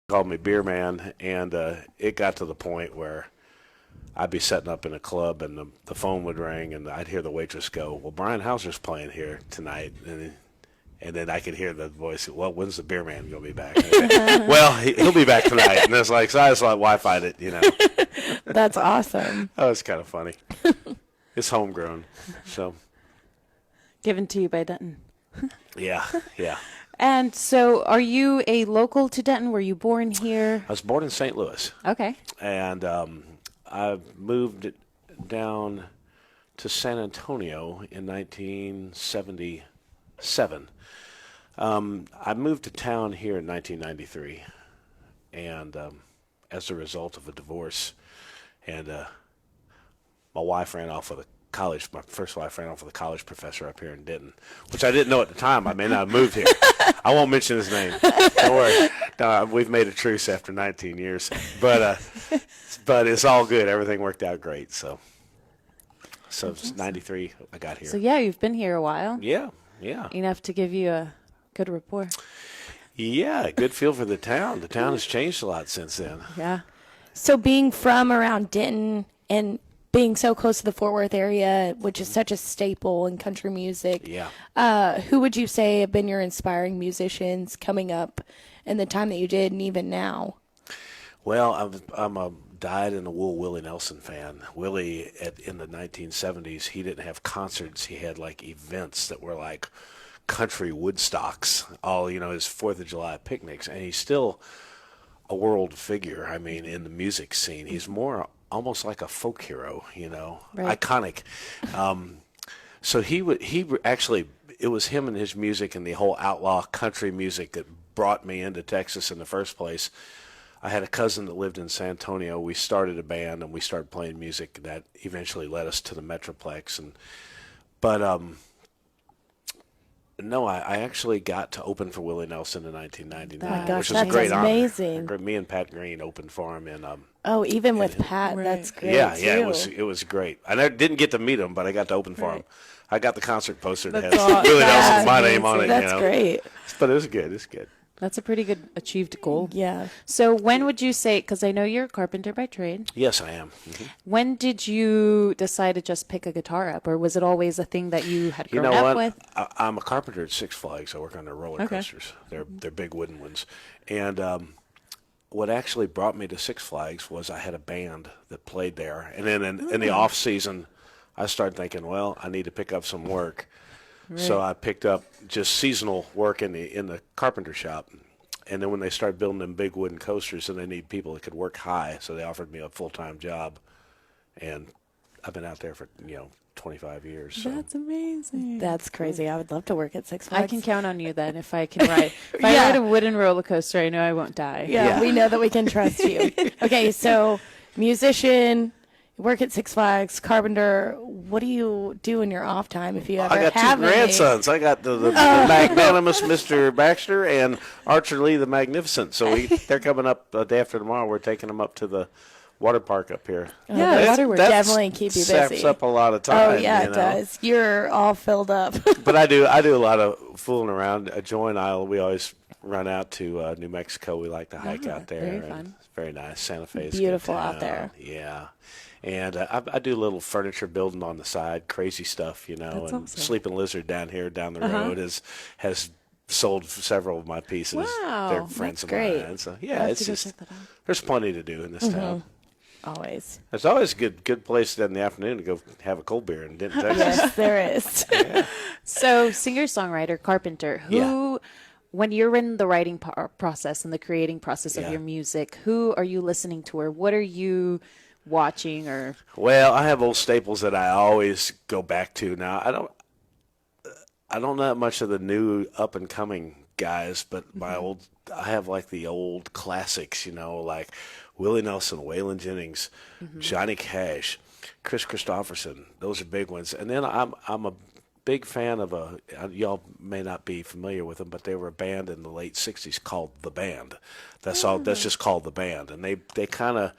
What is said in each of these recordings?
called me Beerman, and it got to the point where I'd be setting up in a club, and the phone would ring, and I'd hear the waitress go, "Well, Brian Hauser's playing here tonight," and then I could hear the voice, "Well, when's the beer man going to be back?" Well, he'll be back tonight. And it's like, so I just like Wi-Fi'd it, you know. That's awesome. Oh, it's kind of funny. It's homegrown, so. Given to you by Denton. Yeah. And so are you a local to Denton? Were you born here? I was born in St. Louis. Okay. And I moved down to San Antonio in 1977. I moved to town here in 1993, and as a result of a divorce, and my wife ran off with a college. My first wife ran off with a college professor up here in Denton, which I didn't know at the time. I may not have moved here. I won't mention his name. Don't worry. No, we've made a truce after 19 years, but it's all good. Everything worked out great. So it's 93. I got here. So yeah, you've been here a while. Yeah. Enough to give you a good rapport. Yeah, good feel for the town. The town has changed a lot since then. Yeah. So being from around Denton and being so close to the Fort Worth area, which is such a staple in country music, who would you say have been your inspiring musicians coming up in the time that you did and even now? Well, I'm a dyed-in-the-wool Willie Nelson fan. Willie, in the 1970s, he didn't have concerts. He had, like, events that were like country Woodstocks, all, his 4th of July picnics. And he's still a world figure, I mean, in the music scene. He's more almost like a folk hero, Right. iconic. So he actually, it was him and his music and the whole outlaw country music that brought me into Texas in the first place. I had a cousin that lived in San Antonio. We started a band and we started playing music that eventually led us to the Metroplex. No, I actually got to open for Willie Nelson in 1999, Gosh, which was a that's great amazing. honor. Me and Pat Green opened for him, and Even with Pat, Right. that's great. yeah, too. it was great. I didn't get to meet him, but I got to open for him. I got the concert poster that has That's Willie awesome. Nelson, my name on it. That's great. But it was good. It's good. That's a pretty good achieved goal. Yeah. So when would you say, because I know you're a carpenter by trade, Yes, I am. when did you decide to just pick a guitar up, or was it always a thing that you had You grown know up what? with? I'm a carpenter at Six Flags. I work on their roller Okay. coasters. They're big wooden ones. And what actually brought me to Six Flags was I had a band that played there. And then in the off season, I started thinking, well, I need to pick up some work. So I picked up just seasonal work in the carpenter shop. And then when they started building them big wooden coasters, and they need people that could work high, so they offered me a full-time job. And I've been out there for 25 years. So. That's amazing. That's crazy. I would love to work at Six Flags. I can count on you then if I can ride. If I ride a wooden roller coaster, I know I won't die. Yeah, we know that we can trust you. Okay, so musician, work at Six Flags, carpenter. What do you do in your off time if you ever I got have two any? grandsons. I got the magnanimous Mr. Baxter and Archer Lee the Magnificent. So they're coming up the day after tomorrow. We're taking them up to the water park up here. Yeah, the waterworks. Definitely keep you busy. Saps up a lot of time. Oh yeah, it does. You're all filled up. But I do a lot of fooling around. Joy and I, we always run out to New Mexico. We like to hike out there. very and fun. It's very nice. Santa Fe is Beautiful good out town. there. Yeah. And I do a little furniture building on the side, crazy stuff, That's and awesome. Sleeping Lizard down the road has sold several of my pieces. Wow, They're friends that's of great. mine. So I'll yeah, have it's to go just check that out. there's plenty to do in this town. Always. There's always a good place in the afternoon to go have a cold beer in Denton, Texas. Yes, there is. So singer-songwriter, carpenter, who, when you're in the writing process and the creating process of Yeah. your music, who are you listening to, or what are you watching, or Well, I have old staples that I always go back to. Now, I don't know that much of the new up and coming guys, but I have like the old classics, like Willie Nelson, Waylon Jennings, Johnny Cash, Chris Christopherson. Those are big ones. And then I'm a big fan of y'all may not be familiar with them, but they were a band in the late 60s called The Band. That's all. That's just called The Band. And they kind of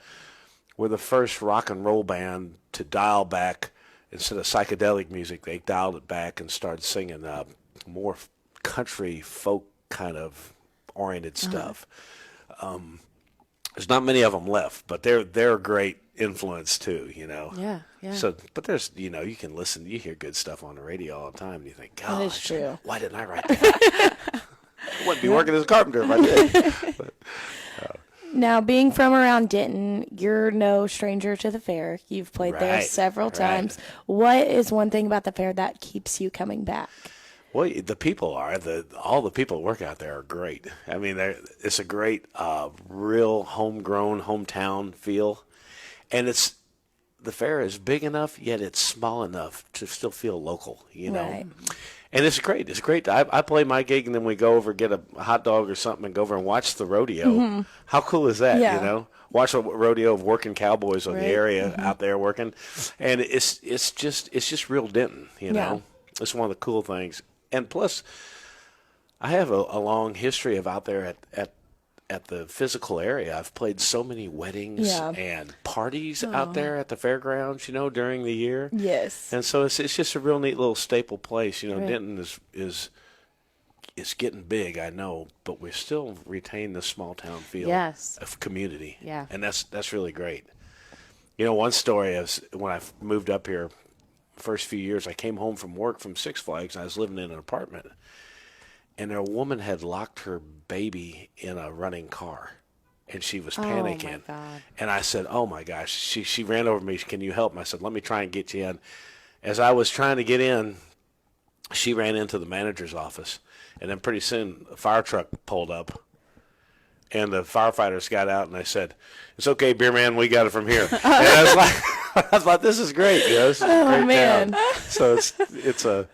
were the first rock and roll band to dial back. Instead of psychedelic music, they dialed it back and started singing more country folk kind of oriented stuff. There's not many of them left, but they're a great influence too, Yeah, yeah. So, but there's, you can listen, you hear good stuff on the radio all the time, and you think, That is gosh, true. why didn't I write that? I wouldn't be working as a carpenter if I did. But, Now, being from around Denton, you're no stranger to the fair. You've played there Right, several right. times. What is one thing about the fair that keeps you coming back? well, the people all the people that work out there are great. I mean, it's a great, real homegrown, hometown feel, and the fair is big enough, yet it's small enough to still feel local, Right. And it's great. It's great. I play my gig, and then we go over, get a hot dog or something, and go over and watch the rodeo. How cool is that, Yeah. Watch a rodeo of working cowboys on the Right. area out there working. And it's just real Denton, Yeah. It's one of the cool things. And plus, I have a long history of out there at the physical area. I've played so many weddings Yeah. and parties out there at the fairgrounds, during the year. Yes. And so it's just a real neat little staple place. Right. Denton is getting big, I know, but we still retain the small town feel Yes. of community. Yeah. And that's really great. One story is when I moved up here, first few years, I came home from work from Six Flags, and I was living in an apartment. And a woman had locked her baby in a running car, and she was panicking. Oh, my God. And I said, "Oh my gosh!" She ran over to me. "Can you help me?" I said, "Let me try and get you in." As I was trying to get in, she ran into the manager's office, and then pretty soon a fire truck pulled up, and the firefighters got out, and they said, "It's okay, Beerman, we got it from here." And I was like, "I thought this is great, this is a great man. town." So it's a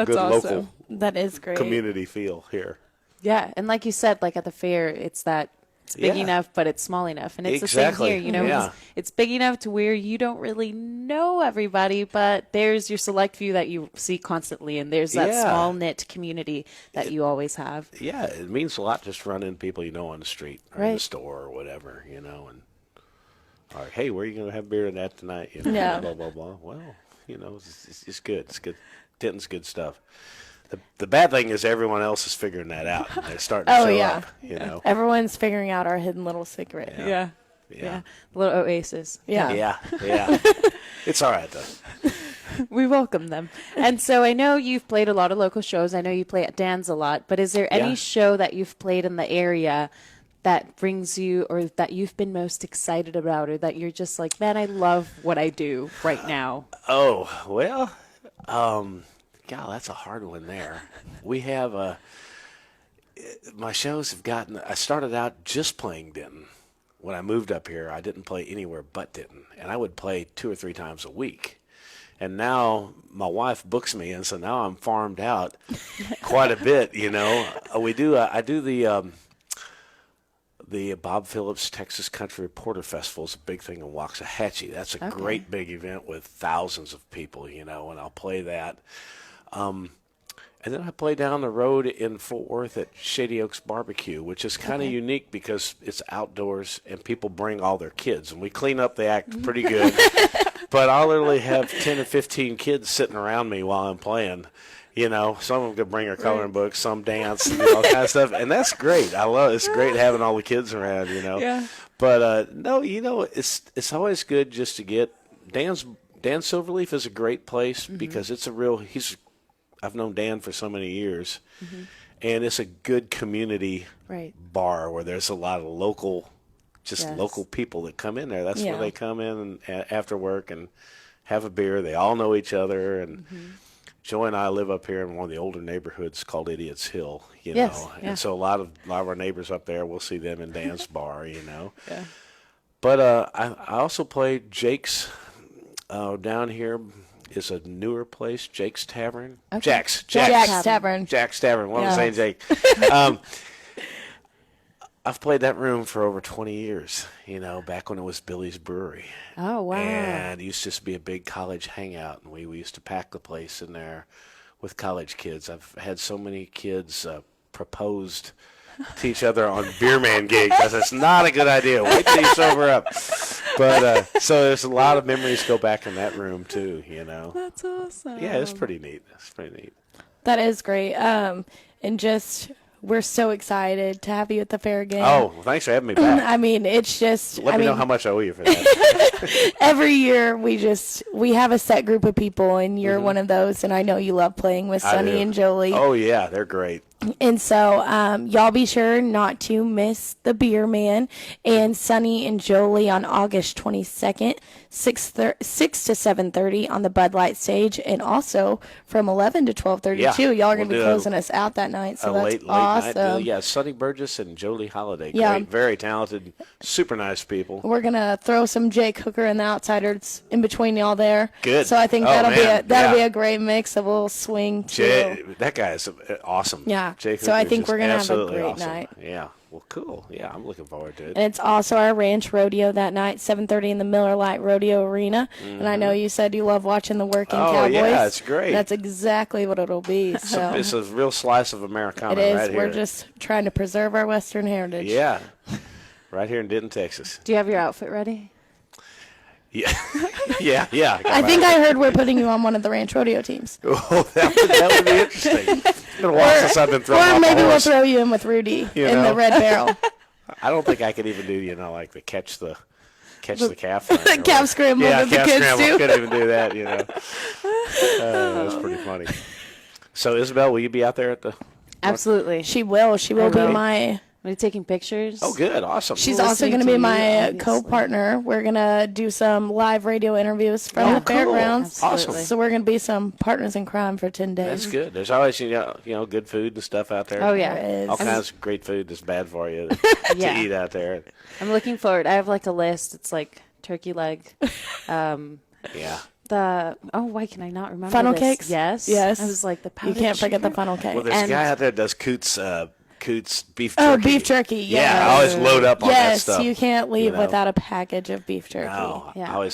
good local That is great. community feel here. Yeah, and like you said, like at the fair, it's big Yeah. enough, but it's small enough, and it's Exactly. the same here. Yeah. It's big enough to where you don't really know everybody, but there's your select few that you see constantly, and there's that Yeah. small knit community that you always have. Yeah, it means a lot just to run into people on the street or in the Right. store or whatever, and all right, hey, where are you going to have beer at that tonight? Yeah. Blah, blah, blah. Well, it's good. It's good. Denton's good stuff. The bad thing is everyone else is figuring that out. And they're starting to Oh, show yeah. up, Everyone's figuring out our hidden little secret. Yeah. Yeah. Little oasis. Yeah. Yeah. It's all right, though. We welcome them. And so I know you've played a lot of local shows. I know you play at Dan's a lot, but is there any Yeah. show that you've played in the area that brings you, or that you've been most excited about, or that you're just like, man, I love what I do right now? Oh, well, God, that's a hard one there. We have my shows have gotten, I started out just playing Denton. When I moved up here, I didn't play anywhere but Denton, and I would play 2 or 3 times a week. And now my wife books me, and so now I'm farmed out quite a bit, I do the Bob Phillips Texas Country Reporter Festival is a big thing in Waxahachie. That's a great big event with thousands of people, and I'll play that. And then I play down the road in Fort Worth at Shady Oaks Barbecue, which is kind of unique because it's outdoors and people bring all their kids. And we clean up the act pretty good. But I'll literally have 10 or 15 kids sitting around me while I'm playing. Some of them could bring their coloring books, some dance, and all kind of stuff. And that's great. I love it. It's great having all the kids around, Yeah. But, no, it's always good just to get Dan Silverleaf is a great place because it's I've known Dan for so many years, and it's a good community Right. bar where there's a lot of local people that come in there. That's Yeah. where they come in after work and have a beer. They all know each other, and Joy and I live up here in one of the older neighborhoods called Idiot's Hill, Yes, yeah. and so a lot of our neighbors up there, we'll see them in Dan's bar, Yeah. But I also played Jake's down here. Is a newer place, Jake's Tavern. Okay. Jack's Tavern. Jack's Tavern. What am I saying, Jake? I've played that room for over 20 years, back when it was Billy's Brewery. Oh, wow. And it used to just be a big college hangout, and we used to pack the place in there with college kids. I've had so many kids proposed to each other on Beerman gigs. I said, it's not a good idea. Wait till you sober up. But so there's a lot of memories go back in that room, too, That's awesome. Yeah, it's pretty neat. It's pretty neat. That is great. And just we're so excited to have you at the fair again. Oh, well, thanks for having me back. I mean, it's just. Let me know how much I owe you for that. Every year we have a set group of people, and you're one of those. And I know you love playing with Sonny and Jolie. Oh yeah, they're great. And so y'all be sure not to miss the Beerman and Sonny and Jolie on August 22nd, 6 to 7:30 on the Bud Light stage, and also from 11 to 12:32. Yeah, Y'all are going to be we'll do closing us out that night, so that's late awesome. night. Yeah, Sonny Burgess and Jolie Holiday. Yeah. Great, very talented, super nice people. We're going to throw some Jake Hooker and the Outsiders in between y'all there. Good. So I think that'll be a great mix of a little swing too. That guy is awesome. Yeah. Jake So I Hooker think is we're going to have a absolutely great awesome. night. Yeah. Well, cool. Yeah, I'm looking forward to it. And it's also our ranch rodeo that night, 7:30 in the Miller Lite Rodeo Arena. And I know you said you love watching the working Cowboys. Yeah, it's great. That's exactly what it'll be. So It's a real slice of Americana it is. right here. We're just trying to preserve our Western heritage. Yeah. Right here in Denton, Texas. Do you have your outfit ready? Yeah. Yeah. I think I heard we're putting you on one of the ranch rodeo teams. Oh, that would be interesting. It's been a while since I've been thrown off Or maybe a we'll horse. throw you in with Rudy in the know? red barrel. I don't think I could even do, like the catch the calf thing. The calf scramble Yeah, that the calf kids scramble. do. I couldn't even do that, That's pretty funny. So, Isabel, will you be out there at the... Absolutely. She will. She will be Okay. my... Are you taking pictures? Oh, good. Awesome. She's We're also listening going to to be you, my obviously. co-partner. We're going to do some live radio interviews from the cool. fairgrounds. Awesome. So we're going to be some partners in crime for 10 days. That's good. There's always, good food and stuff out there. Oh, yeah. There is. All kinds of great food that's bad for you to Yeah. eat out there. I'm looking forward. I have like a list. It's like turkey leg. Yeah. Why can I not remember Funnel this? cakes? Yes. Yes. I was like the You powdered can't forget the sugar. funnel cake. Well, there's a And- guy out there that does Coots beef jerky. Oh, beef jerky. Yeah, I always load up on that Yes, stuff. you can't leave know. without a package of beef jerky. No, Yeah.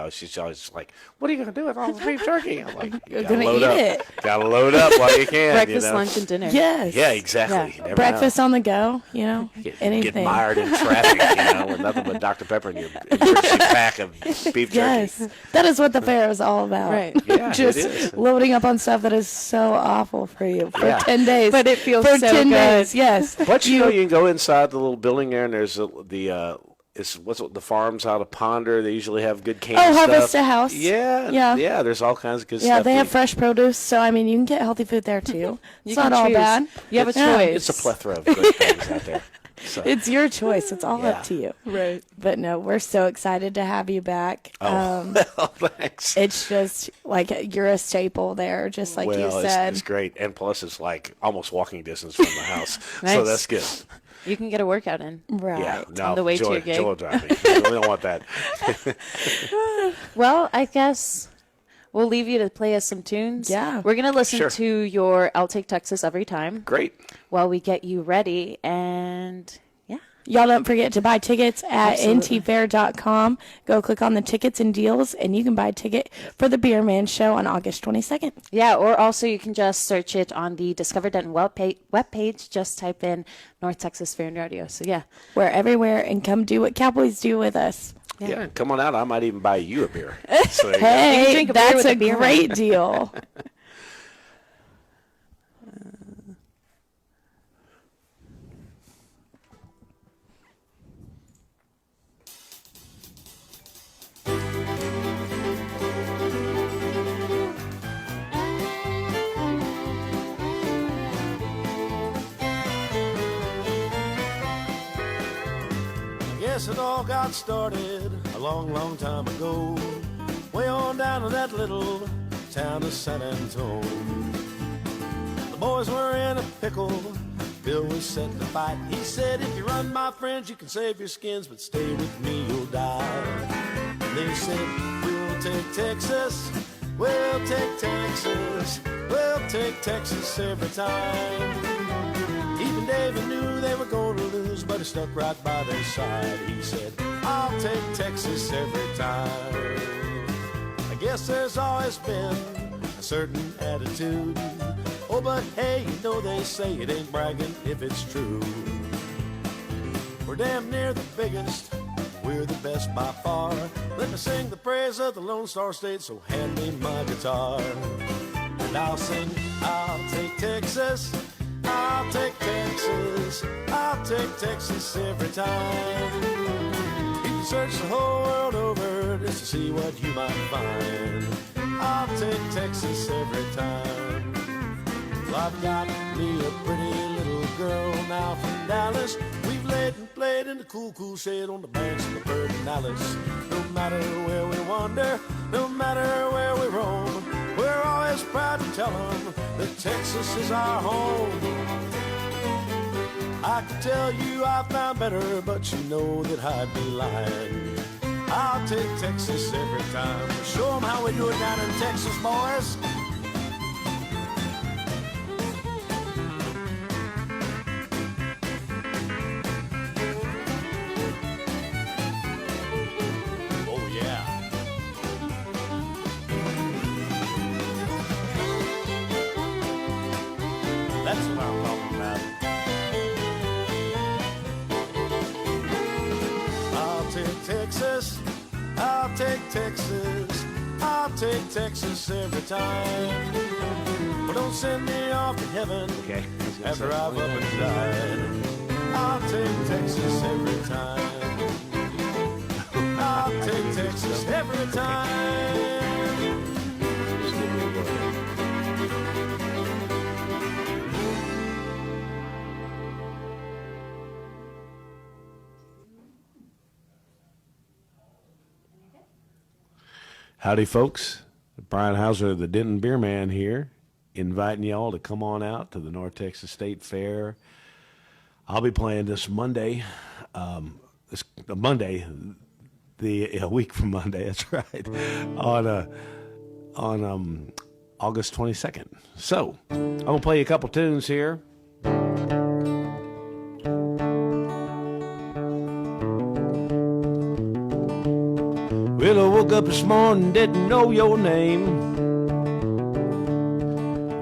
she's always like, "What are you gonna do with all this beef jerky?" I'm like, You're "Gotta gonna load eat up. it. Gotta load up while you can." Breakfast, lunch, and dinner. Yes. Yeah, exactly. Yeah. You never Breakfast know. on the go, anything. Get mired in traffic, with nothing but Dr. Pepper in your emergency pack of beef jerky. Yes. That is what the fair is all about. Right. Yeah, Just it is. loading up on stuff that is so awful for you for Yeah. 10 days. But it feels for so 10 good. days, yes. But you can go inside the little building there, and there's the farms out of Ponder. They usually have good canned stuff. Harvest a House. Yeah, Yeah. There's all kinds of good Yeah, stuff. they have fresh produce, so I mean, you can get healthy food there too. It's can not all choose. bad. You have a Yeah. choice. It's a plethora of great things out there. So, It's your choice. It's all Yeah. up to you. Right. But no, we're so excited to have you back. well, thanks. It's just like you're a staple there, just like you Well, said. it's great, and plus it's like almost walking distance from the house, so Nice. that's good. You can get a workout in. Right. Yeah, no, On the way to Joy, your gig. Joy will drive me. We don't want that. Well, I guess we'll leave you to play us some tunes. Yeah. We're going to listen Sure. to your I'll Take Texas every time Great. while we get you ready. And yeah. Y'all don't forget to buy tickets at Absolutely. ntfair.com. Go click on the tickets and deals, and you can buy a ticket for the Beerman show on August 22nd. Yeah, or also you can just search it on the Discover Denton webpage. Just type in North Texas Fair and Rodeo. So yeah. We're everywhere, and come do what Cowboys do with us. Yeah. Come on out. I might even buy you a beer. So there you go. Hey, drink a beer that's with a the Beerman. great deal. Guess it all got started a long, long time ago, way on down to that little town of San Antonio. The boys were in a pickle, Bill was set to fight. He said, if you run, my friends, you can save your skins, but stay with me, you'll die. And they said, we'll take Texas, we'll take Texas, we'll take Texas every time. Even David knew they were going to lose, but he stuck right by their side. He said, I'll take Texas every time. I guess there's always been a certain attitude. Oh, but hey, you know they say it ain't bragging if it's true. We're damn near the biggest, we're the best by far. Let me sing the praise of the Lone Star State, so hand me my guitar. And I'll sing, I'll take Texas, I'll take Texas, I'll take Texas every time. You can search the whole world over just to see what you might find. I'll take Texas every time. Well, I've got me a pretty little girl now from Dallas. We've laid and played in the cool, cool shade on the banks of the Pedernales. No matter where we wander, no matter where we roam, we're always proud to tell them that Texas is our home. I could tell you I found better, but you know that I'd be lying. I'll take Texas every time. Show them how we do it down in Texas, boys. Oh, yeah. That's what I'm talking about. I'll take Texas, I'll take Texas, I'll take Texas every time. But don't send me off to heaven after I've up and died. I'll take Texas every time. I'll take Texas every time. Howdy, folks. Brian Hauser, the Denton Beerman here, inviting y'all to come on out to the North Texas State Fair. I'll be playing this Monday, a week from Monday, that's right, on August 22nd. So, I'm going to play you a couple tunes here. Well, I woke up this morning, didn't know your name.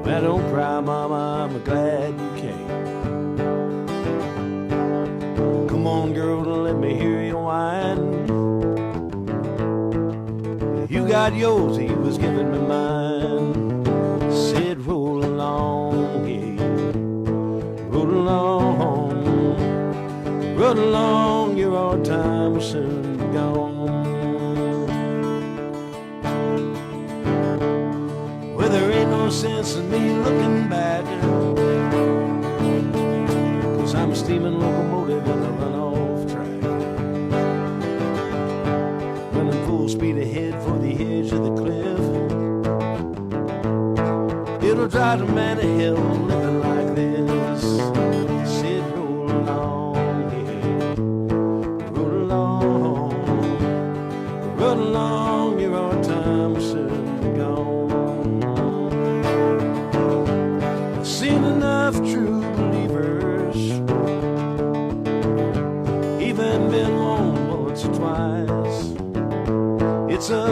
Well, don't cry, Mama, I'm glad you came. Come on, girl, let me hear you whine. You got yours, he was giving me mine. Said, roll along, yeah, roll along, roll along, your hard time will soon be gone. Well, there ain't no sense in me looking back, 'cause I'm a steaming locomotive in a runoff track, running full speed ahead for the edge of the cliff. It'll drive a man to hell living like this. Said roll along, yeah, roll along, roll along, your hard time will soon be gone. Seen enough true believers, even been wrong once or twice. It's a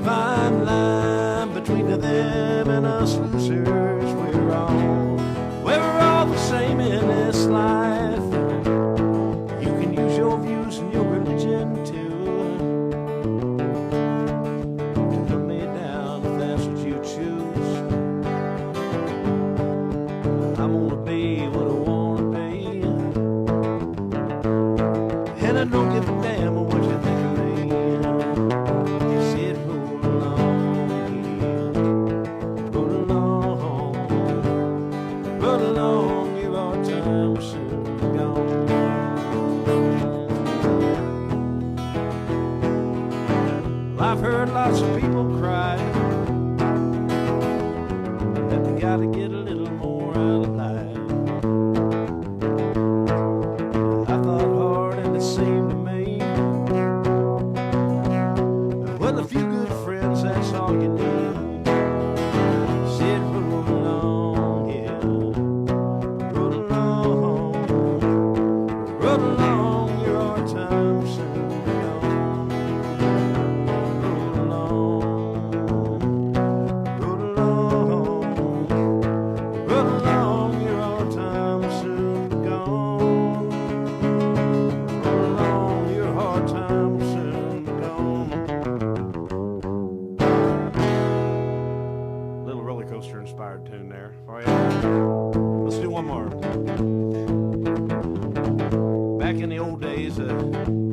fine line between them and us losers. We're all the same in this life. You can use your views and your religion too to put me down if that's what you choose. I'm gonna be what I wanna be, and I don't give a damn what you think of me. Said roll along, yeah, roll along, roll along, your hard time will soon be gone. I've heard lots of people cry that they gotta get a little more out of life. I thought hard and it seemed to me, well, a few good friends, that's all you need. Said roll along, yeah, roll along, your hard time soon be gone. Roll along.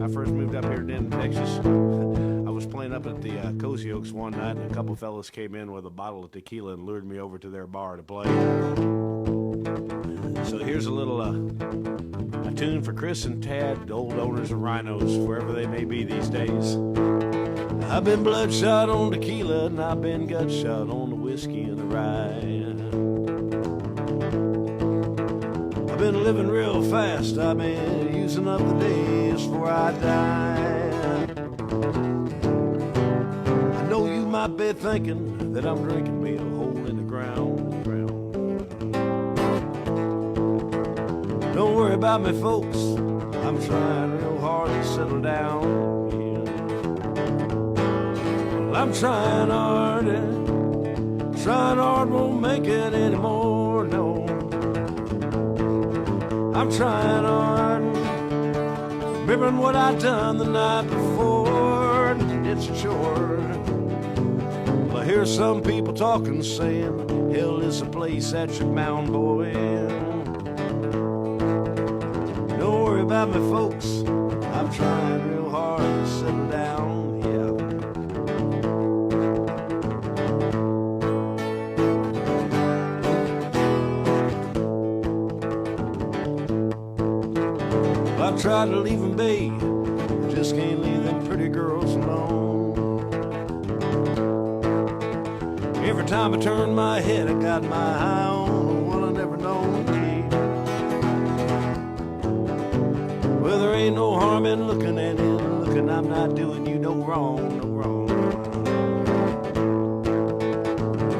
I first moved up here to Denton, Texas. I was playing up at the Cozy Oaks one night, and a couple fellas came in with a bottle of tequila and lured me over to their bar to play. So here's a little a tune for Chris and Tad, the old owners of Rhinos, wherever they may be these days. I've been bloodshot on tequila, and I've been gutshot on the whiskey and the rye. I've been living real fast, I've been using up the days before I die. I know you might be thinking that I'm drinking me a hole in the ground. Don't worry about me, folks, I'm trying real hard to settle down. Yeah. Well, I'm trying hard, won't make it anymore, no. I'm trying hard, remembering what I done the night before. It's a chore. Well, I hear some people talking, saying hell is a place that you're bound, boy. Don't worry about me, folks, I'm trying real hard to settle down, yeah. I tried to leave them be, just can't leave them pretty girls alone. Every time I turn my head, I got my eye on what I never known to keep. Well, there ain't no harm in looking at it, looking, I'm not doing you no wrong, no wrong.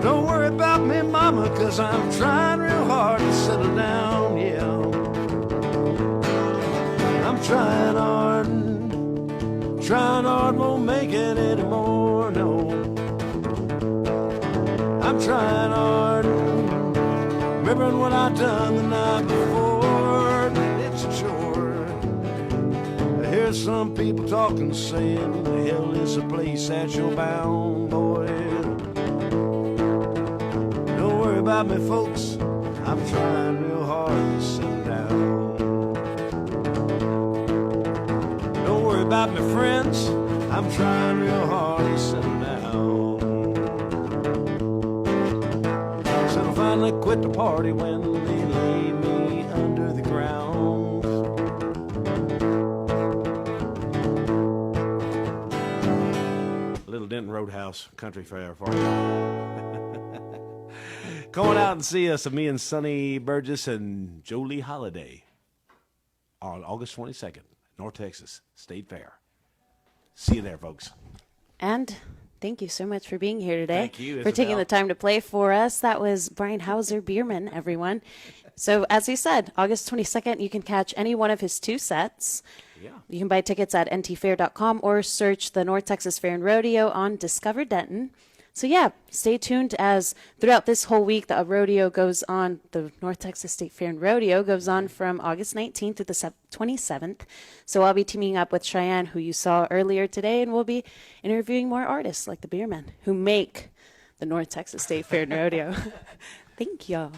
Don't worry about me, mama, 'cause I'm trying real hard to settle down, yeah. I'm trying hard, won't make it anymore, no. I'm trying hard, remembering what I done the night before. It's a chore. I hear some people talking, saying hell is a place that you're bound, boy. Don't worry about me, folks, I'm trying real hard to settle down. Don't worry about me, friends, I'm trying real hard to settle down. Said I'll finally quit the party when they lay me under the ground. Little Denton Roadhouse country fair for you. Come on out and see us, me and Sonny Burgess and Jolie Holiday on August 22nd, North Texas State Fair. See you there, folks. And thank you so much for being here today. Thank you, for taking Isabel. the time to play for us. That was Brian Hauser, Beerman, everyone. So as he said, August 22nd, you can catch any one of his 2 sets. Yeah. You can buy tickets at ntfair.com or search the North Texas Fair and Rodeo on Discover Denton. So yeah, stay tuned as throughout this whole week, the rodeo goes on, the North Texas State Fair and Rodeo goes on from August 19th to the 27th. So I'll be teaming up with Cheyenne, who you saw earlier today, and we'll be interviewing more artists like the Beerman, who make the North Texas State Fair and Rodeo. Thank y'all.